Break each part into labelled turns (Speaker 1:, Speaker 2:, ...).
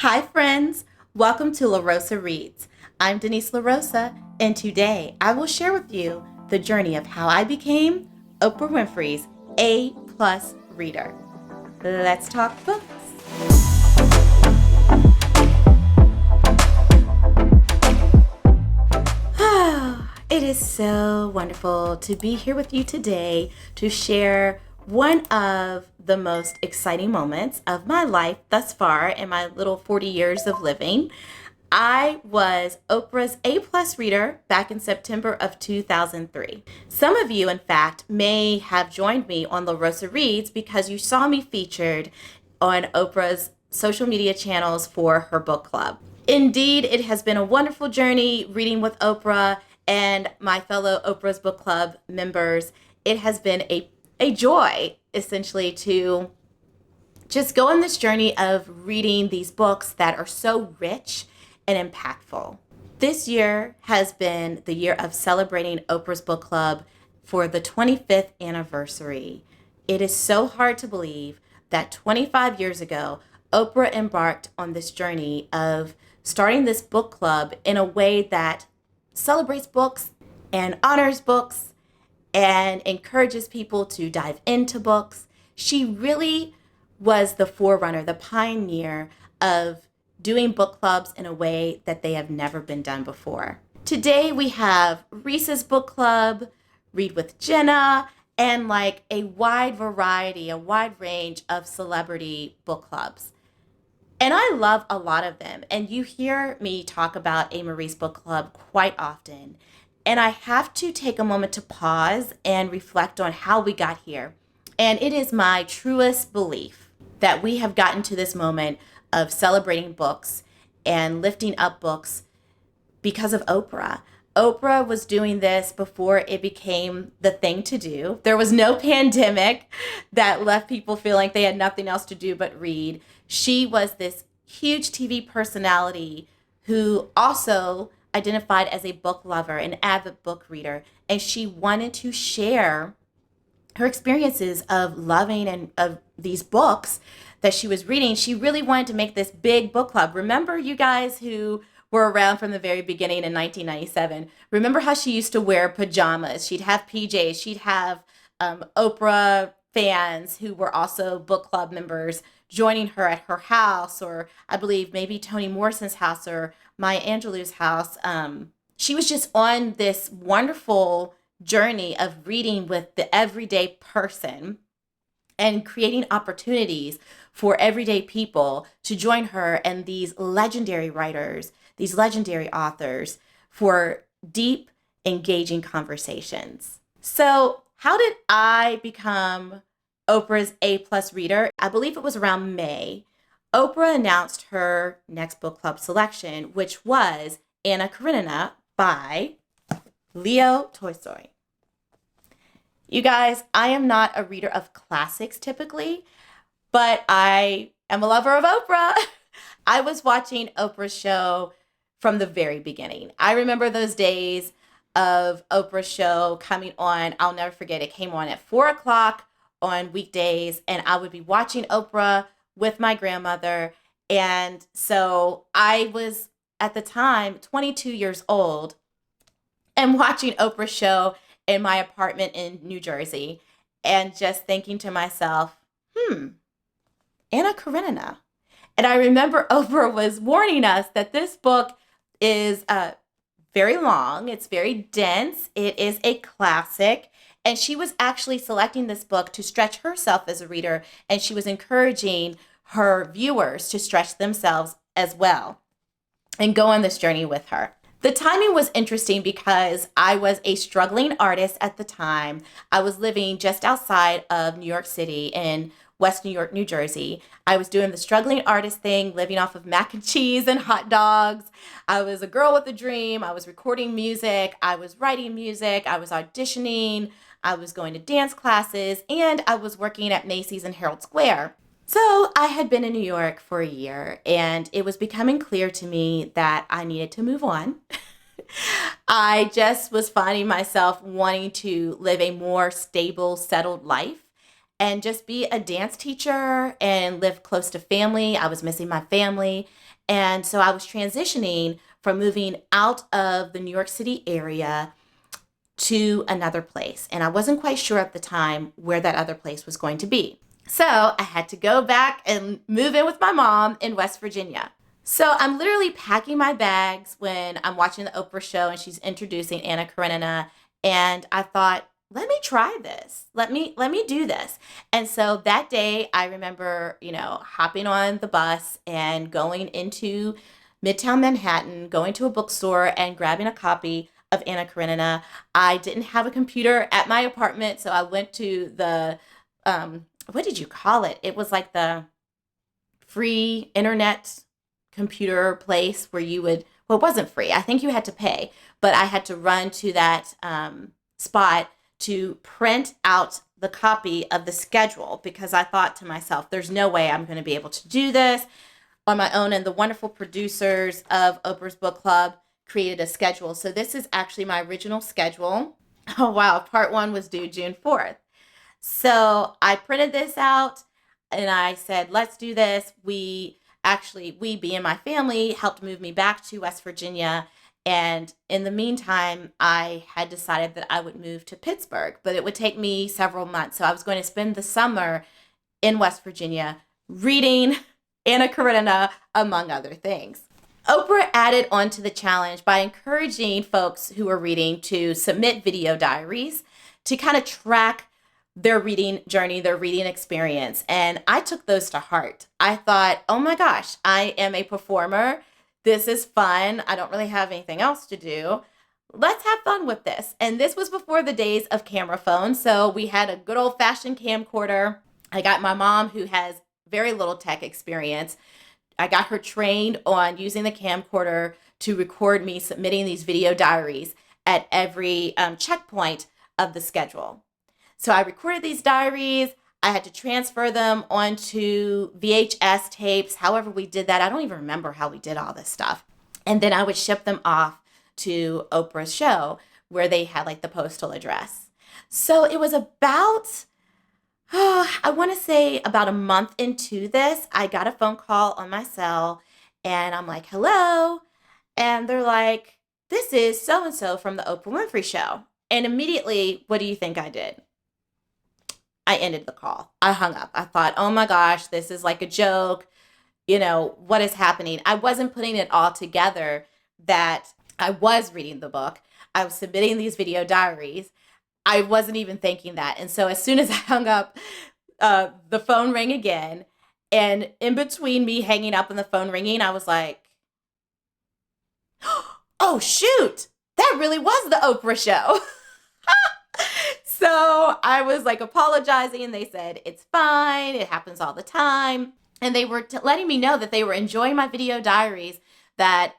Speaker 1: Hi, friends. Welcome to La Rosa Reads. I'm Denise La Rosa, and today I will share with you the journey of how I became Oprah Winfrey's A plus reader. Let's talk books. It is so wonderful to be here with you today to share one of the most exciting moments of my life thus far in my little 40 years of living. I was Oprah's A plus reader back in September of 2003. Some of you, in fact, may have joined me on La Rosa Reads because you saw me featured on Oprah's social media channels for her book club. Indeed, it has been a wonderful journey reading with Oprah and my fellow Oprah's Book Club members. It has been a joy, essentially, to just go on this journey of reading these books that are so rich and impactful. This year has been the year of celebrating Oprah's Book Club for the 25th anniversary. It is so hard to believe that 25 years ago, Oprah embarked on this journey of starting this book club in a way that celebrates books and honors books and encourages people to dive into books. She really was the forerunner, the pioneer of doing book clubs in a way that they have never been done before. Today we have Reese's Book Club, Read with Jenna, and like a wide range of celebrity book clubs. And I love a lot of them. And you hear me talk about A. Marie's Book Club quite often. And I have to take a moment to pause and reflect on how we got here. And it is my truest belief that we have gotten to this moment of celebrating books and lifting up books because of Oprah. Oprah was doing this before it became the thing to do. There was no pandemic that left people feeling like they had nothing else to do but read. She was this huge TV personality who also identified as a book lover, an avid book reader, and she wanted to share her experiences of loving and of these books that she was reading. She really wanted to make this big book club. Remember, you guys who were around from the very beginning in 1997. Remember how she used to wear pajamas? She'd have PJs. She'd have Oprah fans who were also book club members joining her at her house, or I believe maybe Toni Morrison's house or Maya Angelou's house. She was just on this wonderful journey of reading with the everyday person and creating opportunities for everyday people to join her and these legendary writers, these legendary authors for deep, engaging conversations. So how did I become Oprah's A plus reader? I believe it was around May. Oprah announced her next book club selection, which was Anna Karenina by Leo Tolstoy. You guys, I am not a reader of classics typically, but I am a lover of Oprah. I was watching Oprah's show from the very beginning. I remember those days of Oprah's show coming on. I'll never forget, it came on at 4 o'clock on weekdays, and I would be watching Oprah with my grandmother. And so I was at the time 22 years old and watching Oprah's show in my apartment in New Jersey and just thinking to myself, Anna Karenina. And I remember Oprah was warning us that this book is very long. It's very dense. It is a classic. And she was actually selecting this book to stretch herself as a reader. And she was encouraging her viewers to stretch themselves as well and go on this journey with her. The timing was interesting because I was a struggling artist at the time. I was living just outside of New York City in West New York, New Jersey. I was doing the struggling artist thing, living off of mac and cheese and hot dogs. I was a girl with a dream. I was recording music. I was writing music. I was auditioning. I was going to dance classes, and I was working at Macy's in Herald Square. So I had been in New York for a year, and it was becoming clear to me that I needed to move on. I just was finding myself wanting to live a more stable, settled life. and just be a dance teacher and live close to family. I was missing my family. And so I was transitioning from moving out of the New York City area to another place. And I wasn't quite sure at the time where that other place was going to be. So I had to go back and move in with my mom in West Virginia. So I'm literally packing my bags when I'm watching the Oprah show and she's introducing Anna Karenina. And I thought, let me try this. Let me do this. And so that day I remember, hopping on the bus and going into Midtown Manhattan, going to a bookstore and grabbing a copy of Anna Karenina. I didn't have a computer at my apartment, so I went to the what did you call it? It was like the free internet computer place where you would, well, it wasn't free. I think you had to pay, but I had to run to that spot to print out the copy of the schedule because I thought to myself, there's no way I'm going to be able to do this on my own. And the wonderful producers of Oprah's Book Club created a schedule. So this is actually my original schedule. Oh, wow. Part 1 was due June 4th. So I printed this out and I said, let's do this. We being my family, helped move me back to West Virginia. And in the meantime, I had decided that I would move to Pittsburgh, but it would take me several months. So I was going to spend the summer in West Virginia reading Anna Karenina, among other things. Oprah added on to the challenge by encouraging folks who were reading to submit video diaries to kind of track their reading journey, their reading experience. And I took those to heart. I thought, oh my gosh, I am a performer. This is fun. I don't really have anything else to do. Let's have fun with this. And this was before the days of camera phones. So we had a good old fashioned camcorder. I got my mom, who has very little tech experience. I got her trained on using the camcorder to record me submitting these video diaries at every checkpoint of the schedule. So I recorded these diaries. I had to transfer them onto VHS tapes. However we did that, I don't even remember how we did all this stuff. And then I would ship them off to Oprah's show where they had like the postal address. So it was about, I want to say about a month into this, I got a phone call on my cell and I'm like, hello. And they're like, this is so-and-so from the Oprah Winfrey Show. And immediately, what do you think I did? I ended the call. I hung up. I thought, oh my gosh, this is like a joke. What is happening? I wasn't putting it all together that I was reading the book. I was submitting these video diaries. I wasn't even thinking that. And so as soon as I hung up, the phone rang again. And in between me hanging up and the phone ringing, I was like, oh, shoot, that really was the Oprah show. So I was like apologizing and they said, it's fine. It happens all the time. And they were letting me know that they were enjoying my video diaries, that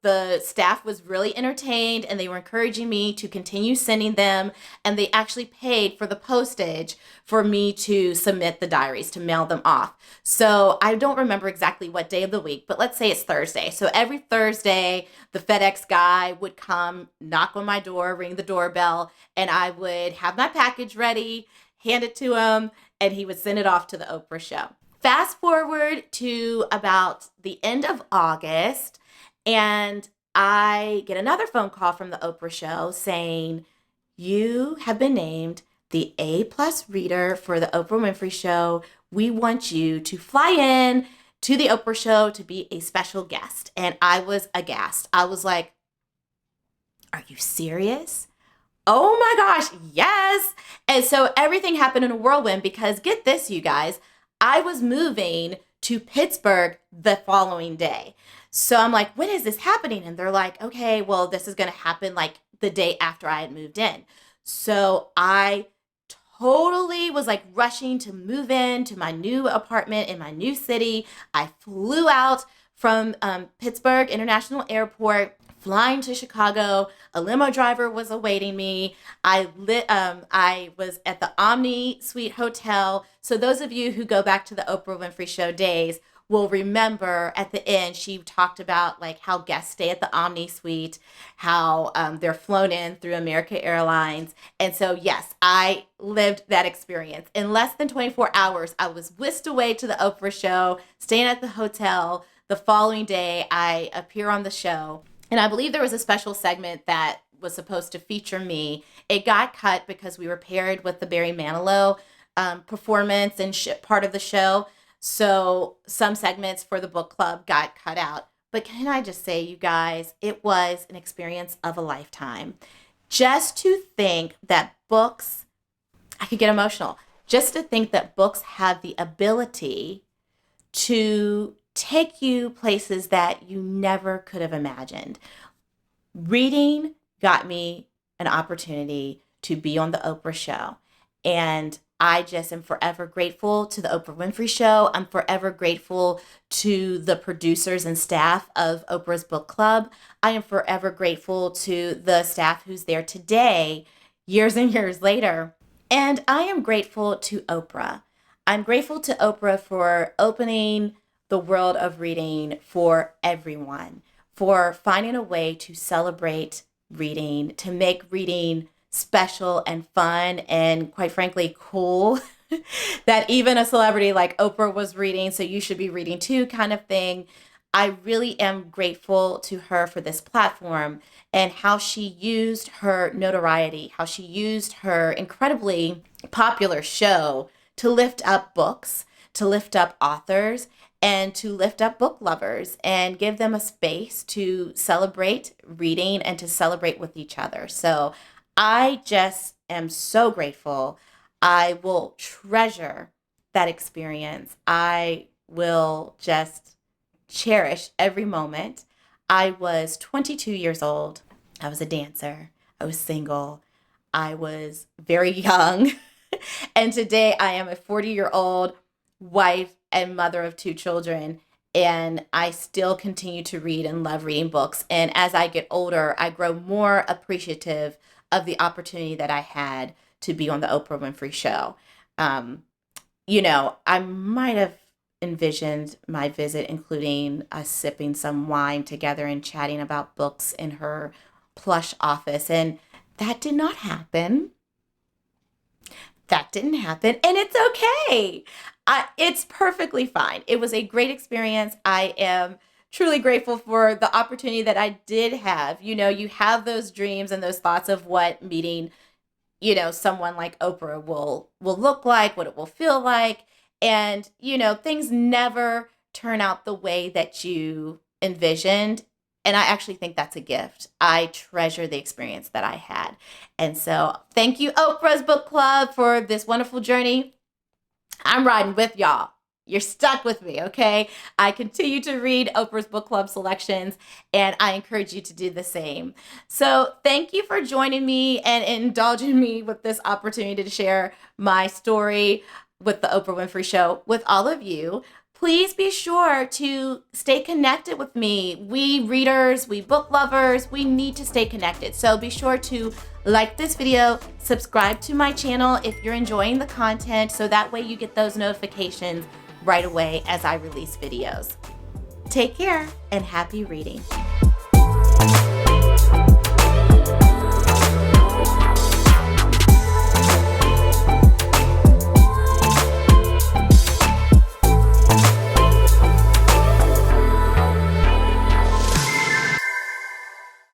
Speaker 1: the staff was really entertained and they were encouraging me to continue sending them. And they actually paid for the postage for me to submit the diaries, to mail them off. So I don't remember exactly what day of the week, but let's say it's Thursday. So every Thursday, the FedEx guy would come, knock on my door, ring the doorbell, and I would have my package ready, hand it to him, and he would send it off to the Oprah show. Fast forward to about the end of August, and I get another phone call from the Oprah show saying, you have been named the A+ reader for the Oprah Winfrey Show. We want you to fly in to the Oprah show to be a special guest. And I was aghast. I was like, are you serious? Oh my gosh, yes. And so everything happened in a whirlwind because get this, you guys, I was moving to Pittsburgh the following day. So I'm like, when is this happening? And they're like, okay, well, this is going to happen like the day after I had moved in. So I totally was like rushing to move in to my new apartment in my new city. I flew out from Pittsburgh International Airport, flying to Chicago. A limo driver was awaiting me. I was at the Omni Suite Hotel. So those of you who go back to the Oprah Winfrey Show days will remember at the end, she talked about like how guests stay at the Omni Suite, how they're flown in through American Airlines. And so, yes, I lived that experience. In less than 24 hours, I was whisked away to the Oprah show, staying at the hotel. The following day, I appear on the show. And I believe there was a special segment that was supposed to feature me. It got cut because we were paired with the Barry Manilow performance and part of the show. So some segments for the book club got cut out. But can I just say, you guys, it was an experience of a lifetime. Just to think that books, I could get emotional, just to think that books have the ability to take you places that you never could have imagined. Reading got me an opportunity to be on the Oprah show. And I just am forever grateful to the Oprah Winfrey Show. I'm forever grateful to the producers and staff of Oprah's Book Club. I am forever grateful to the staff who's there today, years and years later. And I am grateful to Oprah. I'm grateful to Oprah for opening the world of reading for everyone, for finding a way to celebrate reading, to make reading special and fun and quite frankly cool. That even a celebrity like Oprah was reading, so you should be reading too kind of thing. I really am grateful to her for this platform and how she used her notoriety, how she used her incredibly popular show to lift up books, to lift up authors, and to lift up book lovers and give them a space to celebrate reading and to celebrate with each other. So I just am so grateful. I will treasure that experience. I will just cherish every moment. I was 22 years old. I was a dancer. I was single. I was very young. And today I am a 40-year-old wife and mother of 2 children. And I still continue to read and love reading books. And as I get older, I grow more appreciative of the opportunity that I had to be on the Oprah Winfrey Show. I might have envisioned my visit including us sipping some wine together and chatting about books in her plush office. And that did not happen. That didn't happen. And it's okay. It's perfectly fine. It was a great experience. I am truly grateful for the opportunity that I did have. You have those dreams and those thoughts of what meeting, someone like Oprah will look like, what it will feel like. And, things never turn out the way that you envisioned. And I actually think that's a gift. I treasure the experience that I had. And so thank you, Oprah's Book Club, for this wonderful journey. I'm riding with y'all. You're stuck with me, okay? I continue to read Oprah's Book Club selections, and I encourage you to do the same. So thank you for joining me and indulging me with this opportunity to share my story with the Oprah Winfrey Show with all of you. Please be sure to stay connected with me. We readers, we book lovers, we need to stay connected. So be sure to like this video, subscribe to my channel if you're enjoying the content, so that way you get those notifications right away as I release videos. Take care and happy reading.